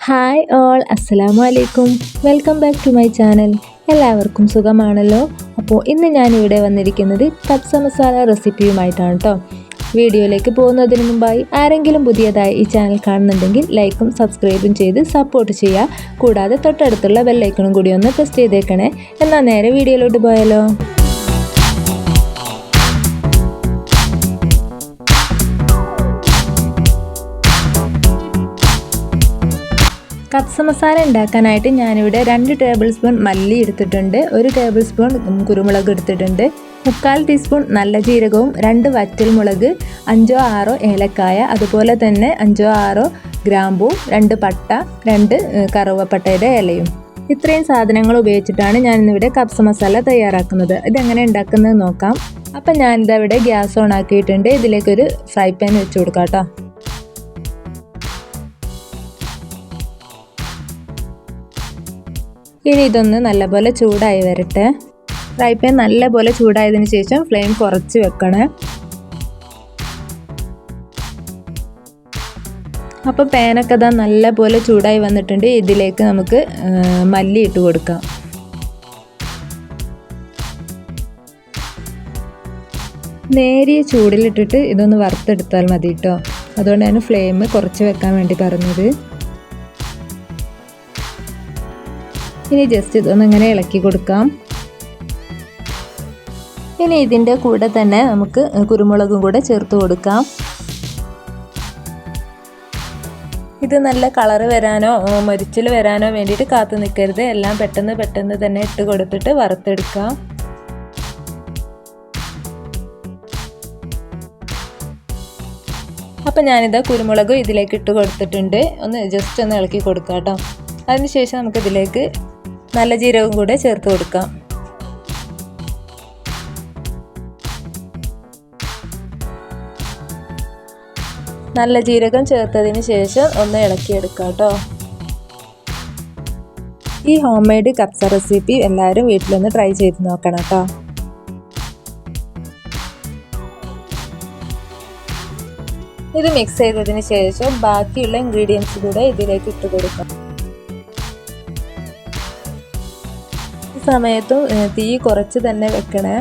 Hi all, അസ്സലാമു അലൈക്കും. Welcome back to my channel. എല്ലാവർക്കും സുഖമാണല്ലോ. അപ്പോൾ ഇന്ന് ഞാനിവിടെ വന്നിരിക്കുന്നത് കബ്സ മസാല റെസിപ്പിയുമായിട്ടാണ് കേട്ടോ. വീഡിയോയിലേക്ക് പോകുന്നതിന് മുമ്പായി ആരെങ്കിലും പുതിയതായി ഈ ചാനൽ കാണുന്നുണ്ടെങ്കിൽ ലൈക്കും സബ്സ്ക്രൈബും ചെയ്ത് സപ്പോർട്ട് ചെയ്യുക. കൂടാതെ തൊട്ടടുത്തുള്ള ബെല്ലൈക്കണും കൂടി ഒന്ന് പ്രസ് ചെയ്തേക്കണേ. എന്നാൽ നേരെ വീഡിയോയിലോട്ട് പോയാലോ. കബ്സ മസാല ഉണ്ടാക്കാനായിട്ട് ഞാനിവിടെ 2 ടേബിൾ സ്പൂൺ മല്ലി എടുത്തിട്ടുണ്ട്, 1 ടേബിൾ സ്പൂൺ കുരുമുളക് എടുത്തിട്ടുണ്ട്, 3/4 ടീസ്പൂൺ നല്ല ജീരകവും, 2 വറ്റൽമുളക്, 5-6 ഏലക്കായ, അതുപോലെ തന്നെ 5-6 ഗ്രാമ്പൂ, 2 പട്ട, 2 കറുവപ്പട്ടയുടെ ഇലയും. ഇത്രയും സാധനങ്ങൾ ഉപയോഗിച്ചിട്ടാണ് ഞാനിന്നിവിടെ കബ്സ മസാല തയ്യാറാക്കുന്നത്. ഇതെങ്ങനെ ഉണ്ടാക്കുന്നത് നോക്കാം. അപ്പം ഞാനിതവിടെ ഗ്യാസ് ഓൺ ആക്കിയിട്ടുണ്ട്. ഇതിലേക്കൊരു ഫ്രൈ പാൻ വെച്ച് കൊടുക്കാം കേട്ടോ. ഇനി ഇതൊന്ന് നല്ലപോലെ ചൂടായി വരട്ടെ. ഫ്രൈ പാൻ നല്ലപോലെ ചൂടായതിനു ശേഷം ഫ്ലെയിം കുറച്ച് വെക്കണേ. അപ്പോൾ പാനൊക്കെ ഇതാ നല്ലപോലെ ചൂടായി വന്നിട്ടുണ്ട്. ഇതിലേക്ക് നമുക്ക് മല്ലി ഇട്ട് കൊടുക്കാം. നേരിയ ചൂടിലിട്ടിട്ട് ഇതൊന്ന് വറുത്തെടുത്താൽ മതി കേട്ടോ. അതുകൊണ്ടാണ് ഫ്ലെയിം കുറച്ച് വെക്കാൻ വേണ്ടി പറഞ്ഞത്. ഇനി ജസ്റ്റ് ഇതൊന്ന് ഇങ്ങനെ ഇളക്കി കൊടുക്കാം. ഇനി ഇതിൻ്റെ കൂടെ തന്നെ നമുക്ക് കുരുമുളകും കൂടെ ചേർത്ത് കൊടുക്കാം. ഇത് നല്ല കളറ് വരാനോ മൊരിച്ചിൽ വരാനോ വേണ്ടിയിട്ട് കാത്തു നിൽക്കരുത്. എല്ലാം പെട്ടെന്ന് തന്നെ ഇട്ട് കൊടുത്തിട്ട് വറുത്തെടുക്കാം. അപ്പം ഞാനിത് കുരുമുളക് ഇതിലേക്ക് ഇട്ട് കൊടുത്തിട്ടുണ്ട്. ജസ്റ്റ് ഒന്ന് ഇളക്കി കൊടുക്കാം കേട്ടോ. അതിനുശേഷം നമുക്കിതിലേക്ക് നല്ല ജീരകം കൂടെ ചേർത്ത് കൊടുക്കാം. നല്ല ജീരകം ചേർത്തതിന് ശേഷം ഒന്ന് ഇളക്കിയെടുക്കാം കേട്ടോ. ഈ ഹോം മെയ്ഡ് കബ്സ റെസിപ്പി എല്ലാവരും വീട്ടിലൊന്ന് ട്രൈ ചെയ്ത് നോക്കണം കേട്ടോ. ഇത് മിക്സ് ചെയ്തതിന് ശേഷം ബാക്കിയുള്ള ഇൻഗ്രീഡിയൻസ് കൂടെ ഇതിലേക്ക് ഇട്ട് കൊടുക്കാം. സമയത്തും തീ കുറച്ച് തന്നെ വെക്കണേ.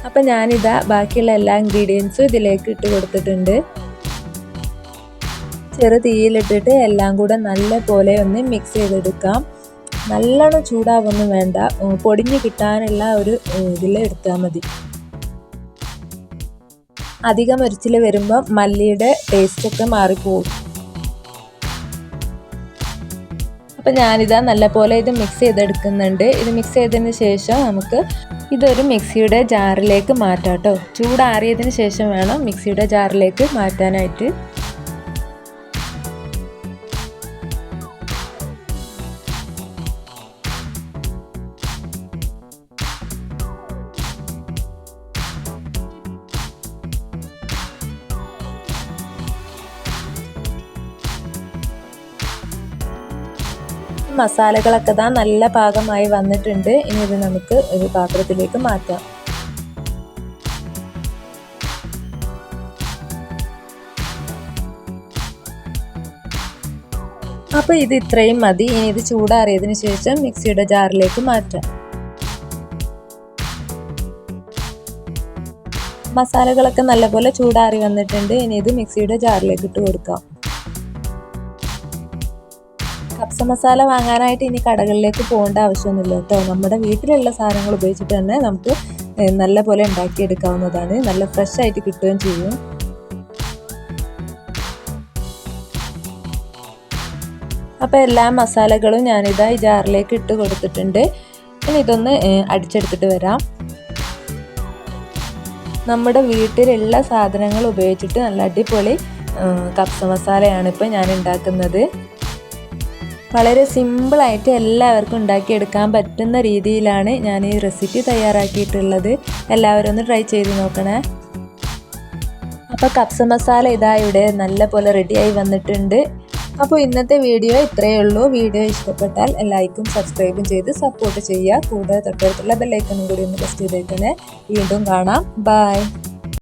അപ്പം ഞാനിതാ ബാക്കിയുള്ള എല്ലാ ഇൻഗ്രീഡിയൻസും ഇതിലേക്ക് ഇട്ട് കൊടുത്തിട്ടുണ്ട്. ചെറു തീയിലിട്ടിട്ട് എല്ലാം കൂടെ നല്ല പോലെ ഒന്ന് മിക്സ് ചെയ്തെടുക്കാം. നല്ലോണം ചൂടാവൊന്നും വേണ്ട, പൊടിഞ്ഞ് കിട്ടാനുള്ള ഒരു ഇതിൽ എടുത്താൽ മതി. അധികം മൊരിച്ചിൽ വരുമ്പോൾ മല്ലിയുടെ ടേസ്റ്റൊക്കെ മാറിപ്പോകും. അപ്പം ഞാനിതാ നല്ലപോലെ ഇത് മിക്സ് ചെയ്തെടുക്കുന്നുണ്ട്. ഇത് മിക്സ് ചെയ്തതിന് ശേഷം നമുക്ക് ഇതൊരു മിക്സിയുടെ ജാറിലേക്ക് മാറ്റാം കേട്ടോ. ചൂടാറിയതിന് ശേഷം വേണം മിക്സിയുടെ ജാറിലേക്ക് മാറ്റാനായിട്ട്. മസാലകളൊക്കെ ഇതാ നല്ല പാകമായി വന്നിട്ടുണ്ട്. ഇനി ഇത് നമുക്ക് ഒരു പാത്രത്തിലേക്ക് മാറ്റാം. അപ്പോൾ ഇത് ഇത്രയും മതി. ഇനി ഇത് ചൂടാറിയതിന് ശേഷം മിക്സിയുടെ ജാറിലേക്ക് മാറ്റാം. മസാലകളൊക്കെ നല്ലപോലെ ചൂടാറി വന്നിട്ടുണ്ട്. ഇനി ഇത് മിക്സിയുടെ ജാറിലേക്ക് ഇട്ട് കൊടുക്കാം. കബ്സ മസാല വാങ്ങാനായിട്ട് ഇനി കടകളിലേക്ക് പോകേണ്ട ആവശ്യമൊന്നുമില്ല കേട്ടോ. നമ്മുടെ വീട്ടിലുള്ള സാധനങ്ങൾ ഉപയോഗിച്ചിട്ട് തന്നെ നമുക്ക് നല്ല പോലെ ഉണ്ടാക്കിയെടുക്കാവുന്നതാണ്. നല്ല ഫ്രഷ് ആയിട്ട് കിട്ടുകയും ചെയ്യും. അപ്പോൾ എല്ലാ മസാലകളും ഞാനിതാ ഈ ജാറിലേക്ക് ഇട്ട് കൊടുത്തിട്ടുണ്ട്. ഇനി ഇതൊന്ന് അടിച്ചെടുത്തിട്ട് വരാം. നമ്മുടെ വീട്ടിലുള്ള സാധനങ്ങൾ ഉപയോഗിച്ചിട്ട് നല്ല അടിപൊളി കബ്സ മസാലയാണ് ഇപ്പോൾ ഞാൻ ഉണ്ടാക്കുന്നത്. വളരെ സിമ്പിളായിട്ട് എല്ലാവർക്കും ഉണ്ടാക്കിയെടുക്കാൻ പറ്റുന്ന രീതിയിലാണ് ഞാൻ ഈ റെസിപ്പി തയ്യാറാക്കിയിട്ടുള്ളത്. എല്ലാവരും ഒന്ന് ട്രൈ ചെയ്ത് നോക്കണേ. അപ്പോൾ കബ്സ മസാല ഇതാ ഇവിടെ നല്ല പോലെ റെഡിയായി വന്നിട്ടുണ്ട്. അപ്പോൾ ഇന്നത്തെ വീഡിയോ ഇത്രയേ ഉള്ളൂ. വീഡിയോ ഇഷ്ടപ്പെട്ടാൽ ലൈക്കും സബ്സ്ക്രൈബും ചെയ്ത് സപ്പോർട്ട് ചെയ്യുക. കൂടെ തൊട്ടടുത്തുള്ള ബെല്ലൈക്കണും കൂടി ഒന്ന് പ്രസ് ചെയ്തേക്കണേ. വീണ്ടും കാണാം. ബൈ.